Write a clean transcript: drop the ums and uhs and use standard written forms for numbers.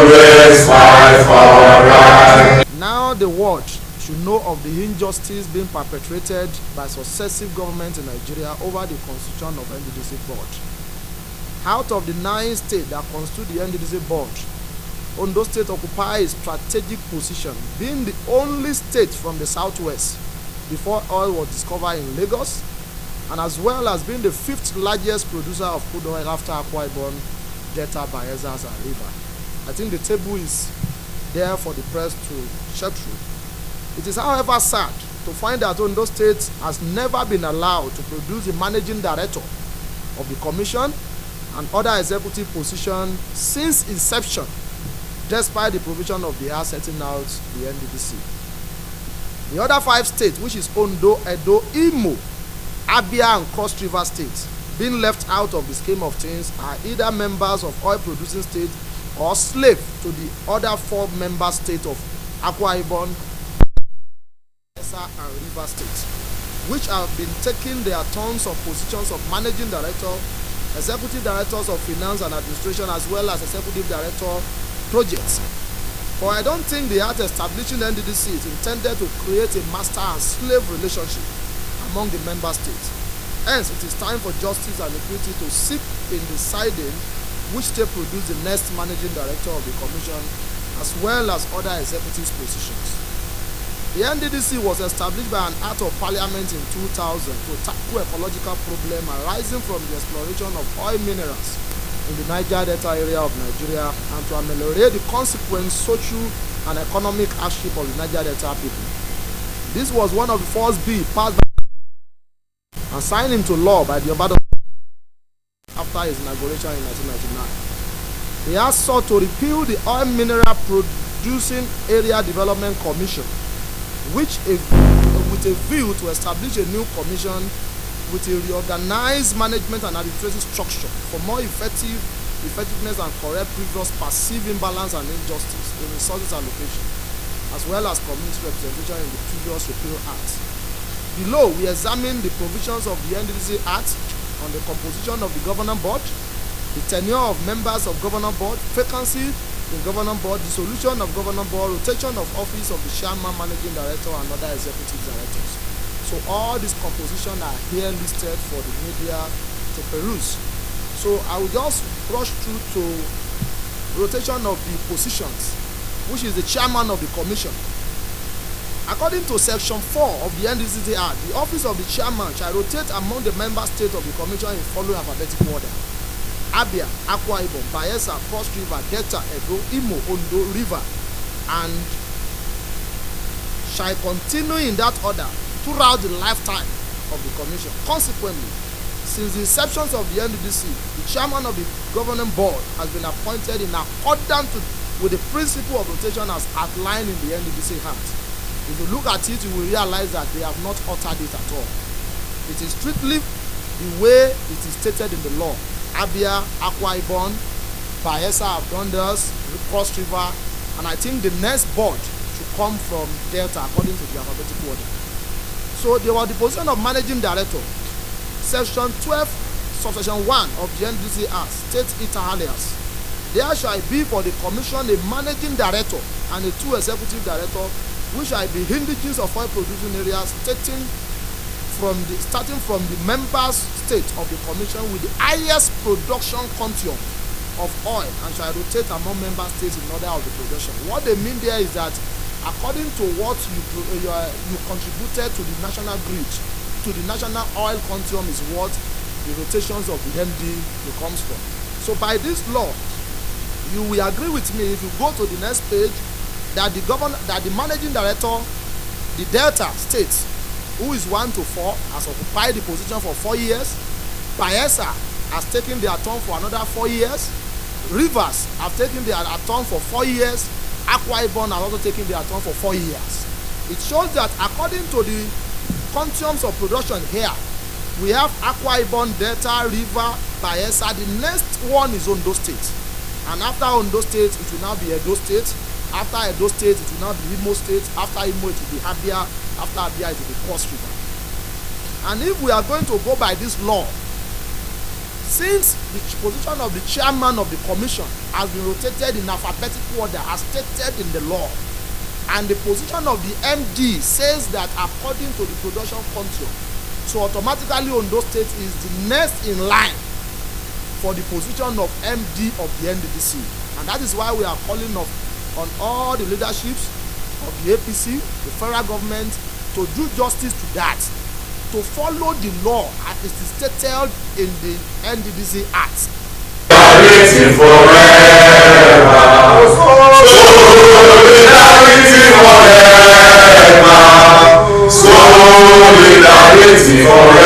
always fight for right. Now the world should know of the injustice being perpetrated by successive governments in Nigeria over the constitution of NDDC board. Out of the 9 states that constitute the NDDC board, Ondo State occupies a strategic position, being the only state from the southwest before oil was discovered in Lagos, and as well as being the 5th largest producer of crude oil after Akwa Ibom, Delta, Bayelsa, and River. I think the table is there for the press to check through. It is, however, sad to find that Ondo State has never been allowed to produce the managing director of the commission and other executive positions since inception, despite the provision of the Act setting out the NDDC. The other 5 states, which is Ondo, Edo, Imo, Abia, and Cross River states, being left out of the scheme of things, are either members of oil-producing states or slave to the other 4 member states of Akwa Ibom, and River states, which have been taking their turns of positions of managing director, executive directors of finance and administration, as well as executive director projects. But I don't think the act establishing the NDDC is intended to create a master and slave relationship among the member states. Hence, it is time for justice and equity to seek in deciding which state produce the next managing director of the commission, as well as other executive positions. The NDDC was established by an act of parliament in 2000 to tackle ecological problem arising from the exploration of oil minerals in the Niger Delta area of Nigeria, and to ameliorate the consequent social and economic hardship of the Niger Delta people. This was one of the first bills passed by and signed into law by the Obado after his inauguration in 1999. He has sought to repeal the Oil Mineral Producing Area Development Commission, with a view to establish a new commission with a reorganized management and administrative structure for more effectiveness and correct previous perceived imbalance and injustice in resources allocation, as well as community representation in the previous repeal acts. Below, we examine the provisions of the NDDC Act on the composition of the Governor Board, the tenure of members of Governor Board, vacancy in Governor Board, dissolution of Governor Board, rotation of office of the Chairman, Managing Director, and other executive directors. So all these compositions are here listed for the media to peruse. So I will just brush through to rotation of the positions, which is the Chairman of the Commission. According to Section 4 of the NDDC Act, the office of the Chairman shall rotate among the member states of the Commission in following alphabetical order: Abia, Akwa Ibom, Bayelsa, Cross River, Delta, Edo, Imo, Ondo, River, and shall continue in that order throughout the lifetime of the commission. Consequently, since the inception of the NDDC, the chairman of the governing board has been appointed in accordance with the principle of rotation as outlined in the NDDC Act. If you look at it, you will realize that they have not altered it at all. It is strictly the way it is stated in the law. Abia, Akwa Ibom, Bayelsa have done this, Cross River, and I think the next board should come from Delta according to the alphabetical order. So there was the position of managing director. Section 12, subsection 1 of the NDDC Act states it alias: there shall be for the commission a managing director and a 2 executive directors, which shall be indigenous of oil producing areas starting from the member state of the commission with the highest production quantum of oil, and shall rotate among member states in order of the production. What they mean there is that according to what you contributed to the national grid, to the national oil quantum, is what the rotations of the MD comes from. So by this law, you will agree with me if you go to the next page that the managing director, the Delta states, who is 1 to 4, has occupied the position for 4 years. Bayelsa has taken their turn for another 4 years. Rivers have taken their turn for 4 years. Akwa Ibom has also taken their turn for 4 years. It shows that according to the quantums of production here, we have Akwa Ibom, Delta, River, Bayelsa. The next one is Ondo State, and after Ondo State, it will now be Edo State. After Edo State, it will now be Imo State. After Imo, it will be Abia. After Abia, it will be Cross River. And if we are going to go by this law, Since the position of the chairman of the commission has been rotated in alphabetical order as stated in the law, and the position of the MD says that according to the production control, so automatically Ondo State is the next in line for the position of MD of the NDDC. And that is why we are calling on all the leaderships of the APC, the federal government, to do justice to that, to follow the law as it is stated in the NDDC Act. Solidarity forever. Solidarity forever.